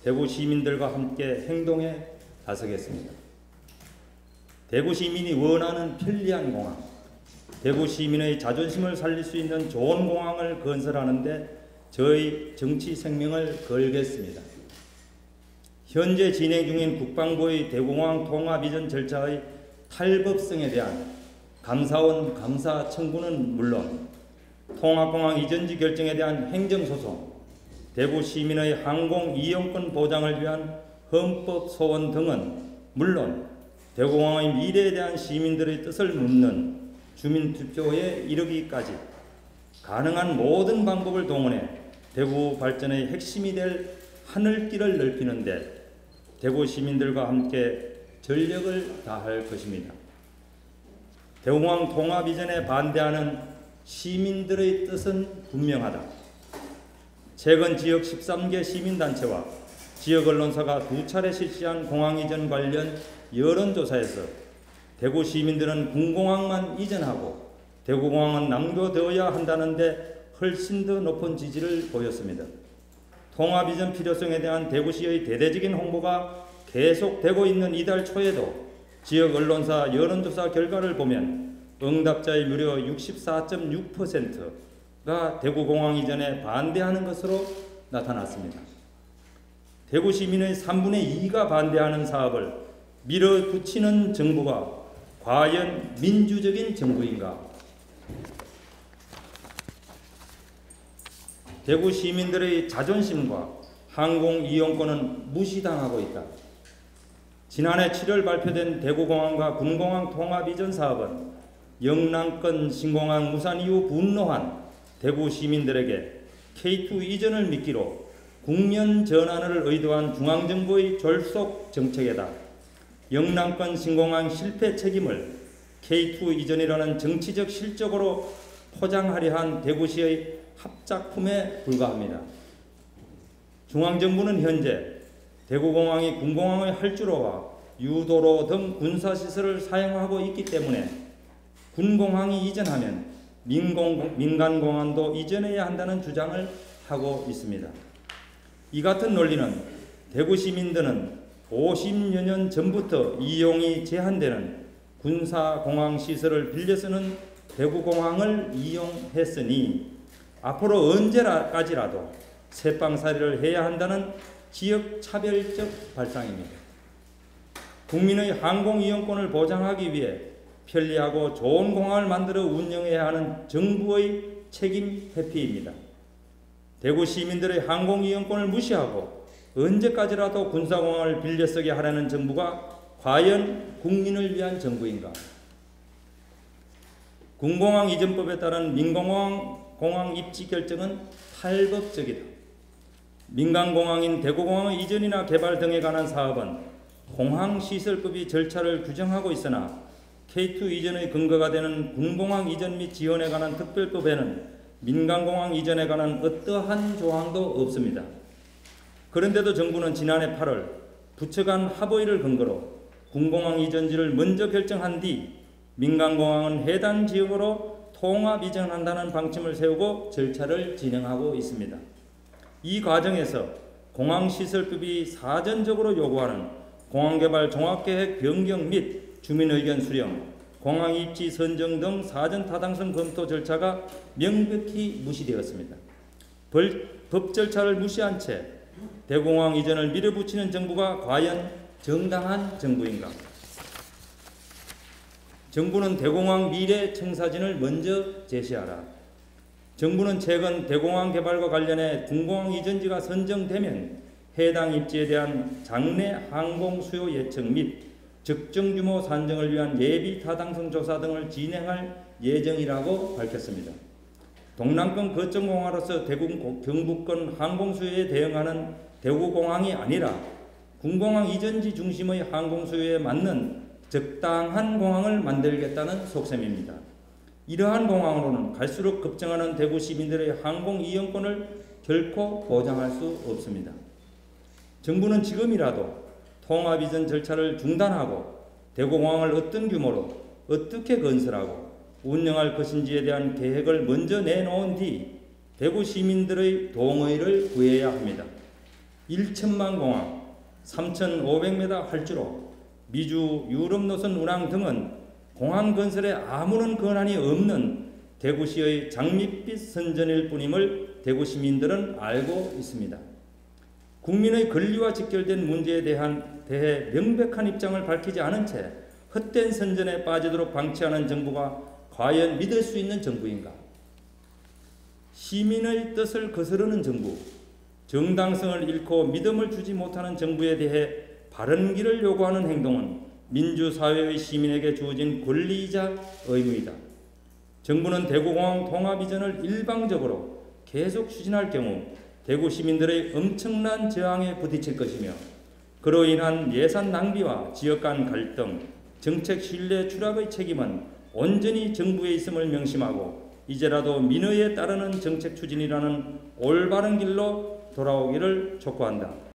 대구 시민들과 함께 행동에 나서겠습니다. 대구 시민이 원하는 편리한 공항, 대구 시민의 자존심을 살릴 수 있는 좋은 공항을 건설하는 데 저희 정치 생명을 걸겠습니다. 현재 진행 중인 국방부의 대구공항 통합 이전 절차의 탈법성에 대한 감사원 감사 청구는 물론 통합공항 이전지 결정에 대한 행정소송, 대구 시민의 항공 이용권 보장을 위한 헌법 소원 등은 물론 대구공항의 미래에 대한 시민들의 뜻을 묻는 주민투표에 이르기까지 가능한 모든 방법을 동원해 대구 발전의 핵심이 될 하늘길을 넓히는 데 대구 시민들과 함께 전력을 다할 것입니다. 대구공항 통합 이전에 반대하는 시민들의 뜻은 분명하다. 최근 지역 13개 시민단체와 지역 언론사가 2차례 실시한 공항 이전 관련 여론조사에서 대구 시민들은 군공항만 이전하고 대구공항은 남겨되어야 한다는데 훨씬 더 높은 지지를 보였습니다. 통합 이전 필요성에 대한 대구시의 대대적인 홍보가 계속되고 있는 이달 초에도 지역 언론사 여론조사 결과를 보면 응답자의 무려 64.6%가 대구공항 이전에 반대하는 것으로 나타났습니다. 대구 시민의 3분의 2가 반대하는 사업을 밀어붙이는 정부가 과연 민주적인 정부인가? 대구 시민들의 자존심과 항공 이용권은 무시당하고 있다. 지난해 7월 발표된 대구공항과 군공항 통합 이전 사업은 영남권 신공항 무산 이후 분노한 대구 시민들에게 K2 이전을 미끼로 국면 전환을 의도한 중앙정부의 졸속 정책에다 영남권 신공항 실패 책임을 K2 이전이라는 정치적 실적으로 포장하려 한 대구시의 합작품에 불과합니다. 중앙정부는 현재 대구공항이 군공항의 활주로와 유도로 등 군사시설을 사용하고 있기 때문에 군공항이 이전하면 민간공항도 이전해야 한다는 주장을 하고 있습니다. 이 같은 논리는 대구 시민들은 50여 년 전부터 이용이 제한되는 군사공항 시설을 빌려 쓰는 대구공항을 이용했으니 앞으로 언제까지라도 새빵살이를 해야 한다는 지역 차별적 발상입니다. 국민의 항공 이용권을 보장하기 위해 편리하고 좋은 공항을 만들어 운영해야 하는 정부의 책임 회피입니다. 대구 시민들의 항공 이용권을 무시하고 언제까지라도 군사공항을 빌려 쓰게 하려는 정부가 과연 국민을 위한 정부인가? 군공항 이전법에 따른 민공항 입지 결정은 탈법적이다. 민간공항인 대구공항의 이전이나 개발 등에 관한 사업은 공항시설법이 절차를 규정하고 있으나 K2 이전의 근거가 되는 군공항 이전 및 지원에 관한 특별법에는 민간공항 이전에 관한 어떠한 조항도 없습니다. 그런데도 정부는 지난해 8월 부처 간 합의를 근거로 군공항 이전지를 먼저 결정한 뒤 민간공항은 해당 지역으로 통합 이전한다는 방침을 세우고 절차를 진행하고 있습니다. 이 과정에서 공항시설법이 사전적으로 요구하는 공항개발 종합계획 변경 및 주민의견 수렴, 공항 입지 선정 등 사전 타당성 검토 절차가 명백히 무시되었습니다. 법 절차를 무시한 채 대구공항 이전을 밀어붙이는 정부가 과연 정당한 정부인가? 정부는 대공항 미래 청사진을 먼저 제시하라. 정부는 최근 대공항 개발과 관련해 군공항 이전지가 선정되면 해당 입지에 대한 장래 항공 수요 예측 및 적정 규모 산정을 위한 예비 타당성 조사 등을 진행할 예정이라고 밝혔습니다. 동남권 거점공항으로서 대구 경북권 항공 수요에 대응하는 대구공항이 아니라 군공항 이전지 중심의 항공 수요에 맞는 적당한 공항을 만들겠다는 속셈입니다. 이러한 공항으로는 갈수록 급증하는 대구 시민들의 항공 이용권을 결코 보장할 수 없습니다. 정부는 지금이라도 통합 이전 절차를 중단하고 대구공항을 어떤 규모로 어떻게 건설하고 운영할 것인지에 대한 계획을 먼저 내놓은 뒤 대구 시민들의 동의를 구해야 합니다. 1천만 공항, 3,500m 활주로, 미주 유럽 노선 운항 등은 공항 건설에 아무런 권한이 없는 대구시의 장밋빛 선전일 뿐임을 대구 시민들은 알고 있습니다. 국민의 권리와 직결된 문제에 대해 명백한 입장을 밝히지 않은 채 헛된 선전에 빠지도록 방치하는 정부가 과연 믿을 수 있는 정부인가? 시민의 뜻을 거스르는 정부, 정당성을 잃고 믿음을 주지 못하는 정부에 대해 바른 길을 요구하는 행동은 민주사회의 시민에게 주어진 권리이자 의무이다. 정부는 대구공항 통합 이전을 일방적으로 계속 추진할 경우 대구 시민들의 엄청난 저항에 부딪힐 것이며 그로 인한 예산 낭비와 지역 간 갈등, 정책 신뢰 추락의 책임은 온전히 정부에 있음을 명심하고 이제라도 민의에 따르는 정책 추진이라는 올바른 길로 돌아오기를 촉구한다.